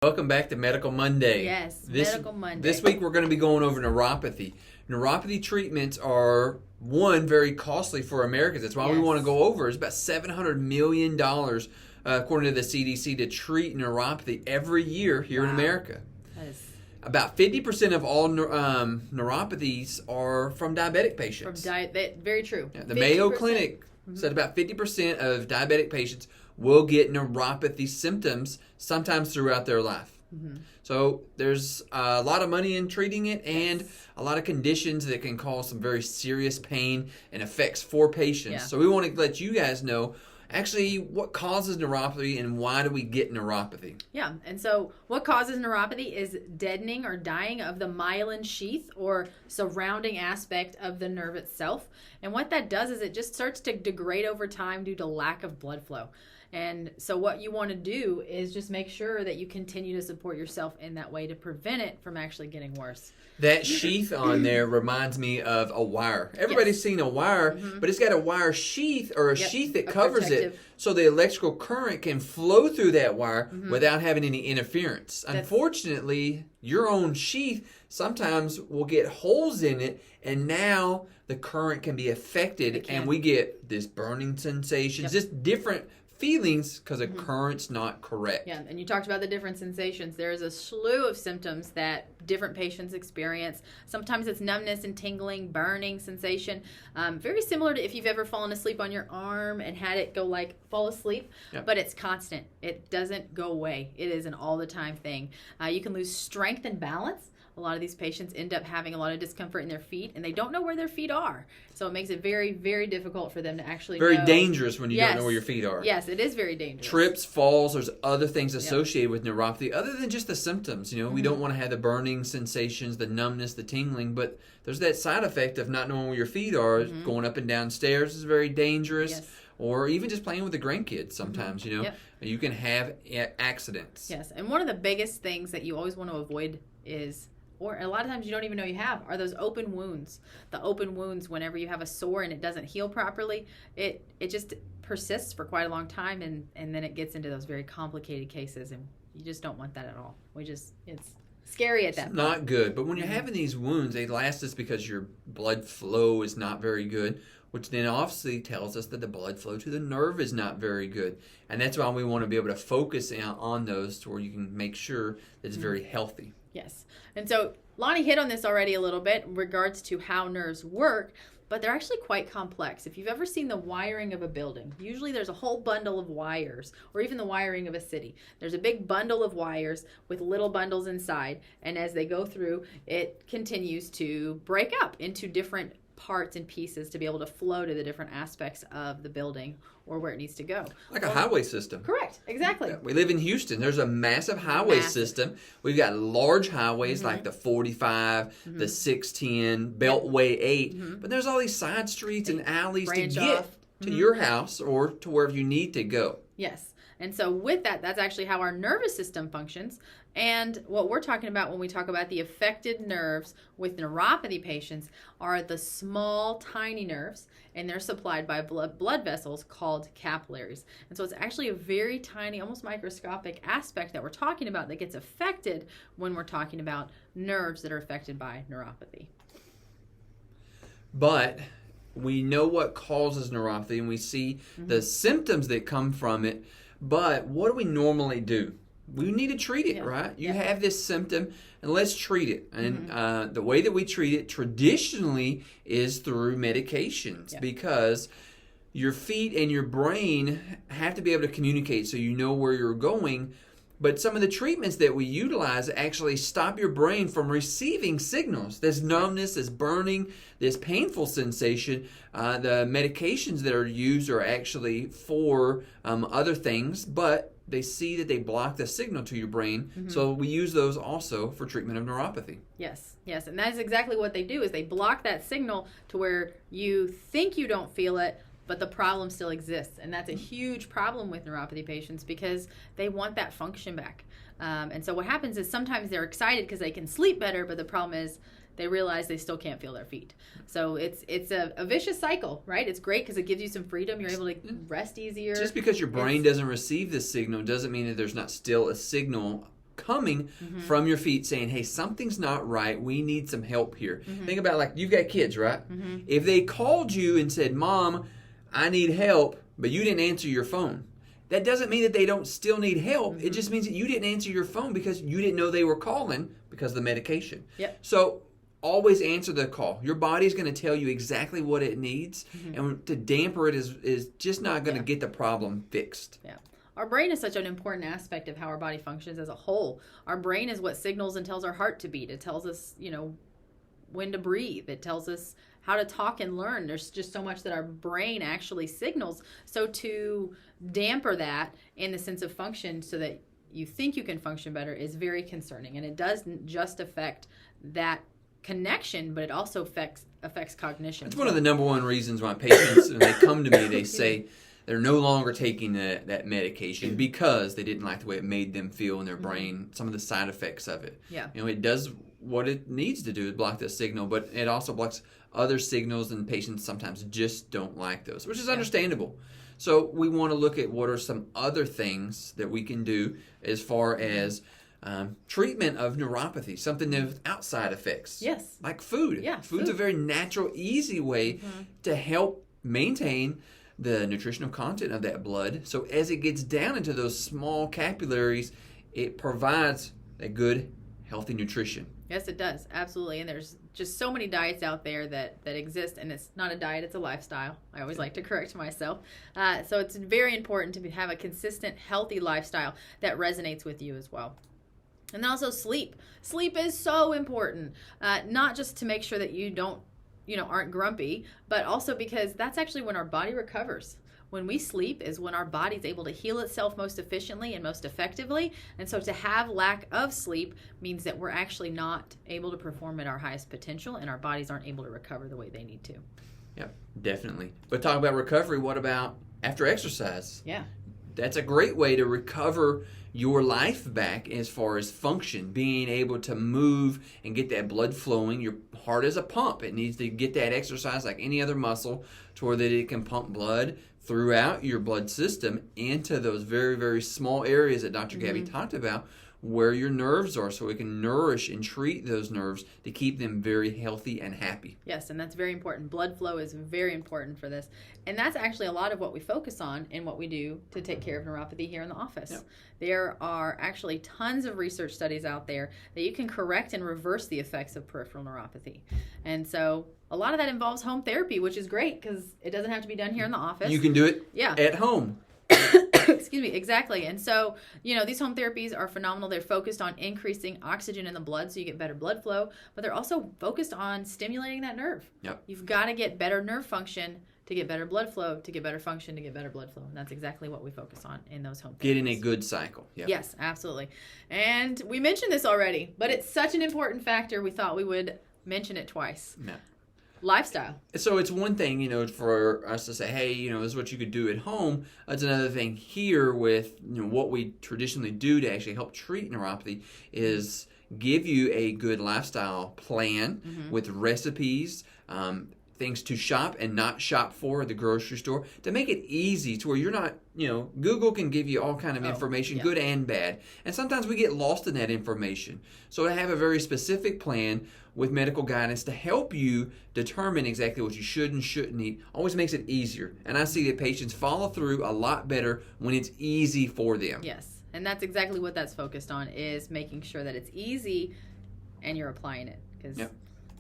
Welcome back to Medical Monday. Yes, Medical Monday. This week we're going to be going over neuropathy. Neuropathy treatments are, very costly for Americans. That's why we want to go over. It's about $700 million, according to the CDC, to treat neuropathy every year here in America. About 50% of all neuropathies are from diabetic patients. Very true. Yeah, the Mayo Clinic said about 50% of diabetic patients will get neuropathy symptoms sometimes throughout their life. So there's a lot of money in treating it and a lot of conditions that can cause some very serious pain and effects for patients. So we want to let you guys know actually what causes neuropathy and why do we get neuropathy. Yeah, and so what causes neuropathy is deadening or dying of the myelin sheath or surrounding aspect of the nerve itself. And what that does is it just starts to degrade over time due to lack of blood flow. And so what you want to do is just make sure that you continue to support yourself in that way to prevent it from actually getting worse. That sheath on there reminds me of a wire. Everybody's seen a wire, but it's got a wire sheath or a sheath that covers it so the electrical current can flow through that wire without having any interference. Unfortunately, your own sheath sometimes will get holes in it, and now the current can be affected, and we get this burning sensations, just different feelings because the current's not correct. Yeah, and you talked about the different sensations. There's a slew of symptoms that different patients experience. Sometimes it's numbness and tingling, burning sensation. Very similar to if you've ever fallen asleep on your arm and had it go fall asleep, but it's constant. It doesn't go away. It is an all the time thing. You can lose strength and balance. A lot of these patients end up having a lot of discomfort in their feet, and they don't know where their feet are. So it makes it very, very difficult for them to actually know. Dangerous when you don't know where your feet are. Yes, it is very dangerous. Trips, falls, there's other things associated with neuropathy other than just the symptoms. We don't want to have the burning sensations, the numbness, the tingling, but there's that side effect of not knowing where your feet are. Going up and down stairs is very dangerous. Or even just playing with the grandkids sometimes, you can have accidents. Yes, and one of the biggest things that you always want to avoid is, or a lot of times you don't even know you have, are those open wounds. The open wounds, whenever you have a sore and it doesn't heal properly, it just persists for quite a long time, and then it gets into those very complicated cases, and you just don't want that at all. It's scary at that point. It's not good, but when you're having these wounds, they last us because your blood flow is not very good, which then obviously tells us that the blood flow to the nerve is not very good. And that's why we want to be able to focus on those to where you can make sure that it's very healthy. Yes. And so Lonnie hit on this already a little bit in regards to how nerves work, but they're actually quite complex. If you've ever seen the wiring of a building, usually there's a whole bundle of wires, or even the wiring of a city. There's a big bundle of wires with little bundles inside, and as they go through, it continues to break up into different parts and pieces to be able to flow to the different aspects of the building or where it needs to go. Like a highway system. Correct, exactly. We live in Houston. There's a massive highway system. We've got large highways like the 45, the 610, Beltway 8, but there's all these side streets and alleys to get to your house or to wherever you need to go. Yes. And so with that, that's actually how our nervous system functions. And what we're talking about when we talk about the affected nerves with neuropathy patients are the small, tiny nerves, and they're supplied by blood vessels called capillaries. And so it's actually a very tiny, almost microscopic aspect that we're talking about that gets affected when we're talking about nerves that are affected by neuropathy. But we know what causes neuropathy, and we see the symptoms that come from it. But what do we normally do? We need to treat it, right? You have this symptom, and let's treat it. And the way that we treat it traditionally is through medications because your feet and your brain have to be able to communicate so you know where you're going. But some of the treatments that we utilize actually stop your brain from receiving signals. This numbness, this burning, this painful sensation. The medications that are used are actually for other things, but they see that they block the signal to your brain. So we use those also for treatment of neuropathy. Yes, and that is exactly what they do, is they block that signal to where you think you don't feel it, but the problem still exists. And that's a huge problem with neuropathy patients because they want that function back. And so what happens is sometimes they're excited because they can sleep better, but the problem is they realize they still can't feel their feet. So it's a vicious cycle, right? It's great because it gives you some freedom. You're able to rest easier. Just because your brain doesn't receive this signal doesn't mean that there's not still a signal coming from your feet saying, hey, something's not right. We need some help here. Think about, like, you've got kids, right? If they called you and said, Mom, I need help, but you didn't answer your phone, that doesn't mean that they don't still need help. It just means that you didn't answer your phone because you didn't know they were calling because of the medication. So always answer the call. Your body's going to tell you exactly what it needs, and to damper it is just not going to get the problem fixed. Our brain is such an important aspect of how our body functions as a whole. Our brain is what signals and tells our heart to beat. It tells us, when to breathe. It tells us how to talk and learn. There's just so much that our brain actually signals. So to damper that in the sense of function so that you think you can function better is very concerning. And it doesn't just affect that connection, but it also affects cognition. It's one of the number one reasons why patients, when they come to me, they say they're no longer taking that medication because they didn't like the way it made them feel in their brain, some of the side effects of it. It does what it needs to do, is block the signal, but it also blocks other signals, and patients sometimes just don't like those, which is understandable. So we want to look at what are some other things that we can do as far as treatment of neuropathy, something with outside effects. Like food. Food's a very natural, easy way to help maintain the nutritional content of that blood. So as it gets down into those small capillaries, it provides a good, healthy nutrition. Yes, it does. Absolutely. And there's just so many diets out there that exist, and it's not a diet, it's a lifestyle. I always like to correct myself. So it's very important to have a consistent, healthy lifestyle that resonates with you as well. And then also sleep. Sleep is so important, not just to make sure that you aren't grumpy, but also because that's actually when our body recovers. When we sleep is when our body's able to heal itself most efficiently and most effectively. And so to have lack of sleep means that we're actually not able to perform at our highest potential, and our bodies aren't able to recover the way they need to. Yep, definitely. But talk about recovery, what about after exercise? That's a great way to recover your life back as far as function, being able to move and get that blood flowing. Your heart is a pump. It needs to get that exercise like any other muscle to where that it can pump blood throughout your blood system into those very, very small areas that Dr. Gabby talked about where your nerves are, so we can nourish and treat those nerves to keep them very healthy and happy. Yes, and that's very important. Blood flow is very important for this. And that's actually a lot of what we focus on in what we do to take care of neuropathy here in the office. There are actually tons of research studies out there that you can correct and reverse the effects of peripheral neuropathy. And so a lot of that involves home therapy, which is great because it doesn't have to be done here in the office. You can do it at home. Excuse me, exactly. And so, these home therapies are phenomenal. They're focused on increasing oxygen in the blood so you get better blood flow, but they're also focused on stimulating that nerve. You've got to get better nerve function to get better blood flow, to get better function, to get better blood flow. And that's exactly what we focus on in those home therapies. Getting a good cycle. Yes, absolutely. And we mentioned this already, but it's such an important factor, we thought we would mention it twice. Lifestyle. So it's one thing, for us to say, hey, this is what you could do at home. It's another thing here with, what we traditionally do to actually help treat neuropathy is give you a good lifestyle plan with recipes, things to shop and not shop for at the grocery store to make it easy to where you're not, Google can give you all kind of information, good and bad. And sometimes we get lost in that information. So to have a very specific plan with medical guidance to help you determine exactly what you should and shouldn't eat always makes it easier. And I see that patients follow through a lot better when it's easy for them. Yes, and that's exactly what that's focused on, is making sure that it's easy and you're applying it, because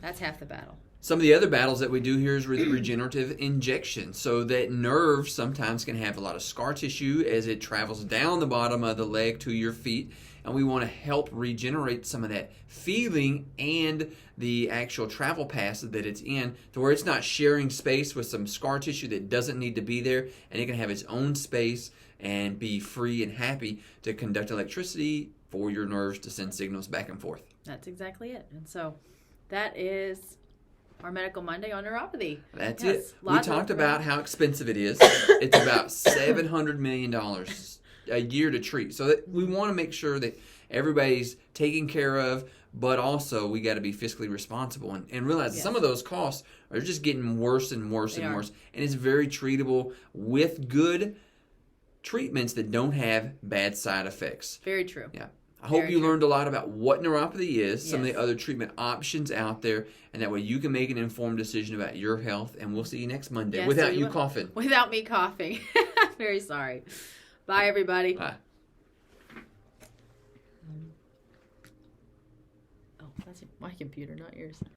that's half the battle. Some of the other battles that we do here is with regenerative injections. So that nerve sometimes can have a lot of scar tissue as it travels down the bottom of the leg to your feet. And we want to help regenerate some of that feeling and the actual travel path that it's in to where it's not sharing space with some scar tissue that doesn't need to be there, and it can have its own space and be free and happy to conduct electricity for your nerves to send signals back and forth. That's exactly it. And so that is our Medical Monday on neuropathy. That's it. We talked about how expensive it is. It's about $700 million a year to treat. So that we want to make sure that everybody's taken care of, but also we got to be fiscally responsible and realize that some of those costs are just getting worse and worse and worse. And it's very treatable with good treatments that don't have bad side effects. Very true. Yeah. I hope Very you true. learned a lot about what neuropathy is, some of Yes. the other treatment options out there, and that way you can make an informed decision about your health. And we'll see you next Monday Yes, without we you will. coughing. Without me coughing. Very sorry. Bye, everybody. Bye. Oh, that's my computer, not yours.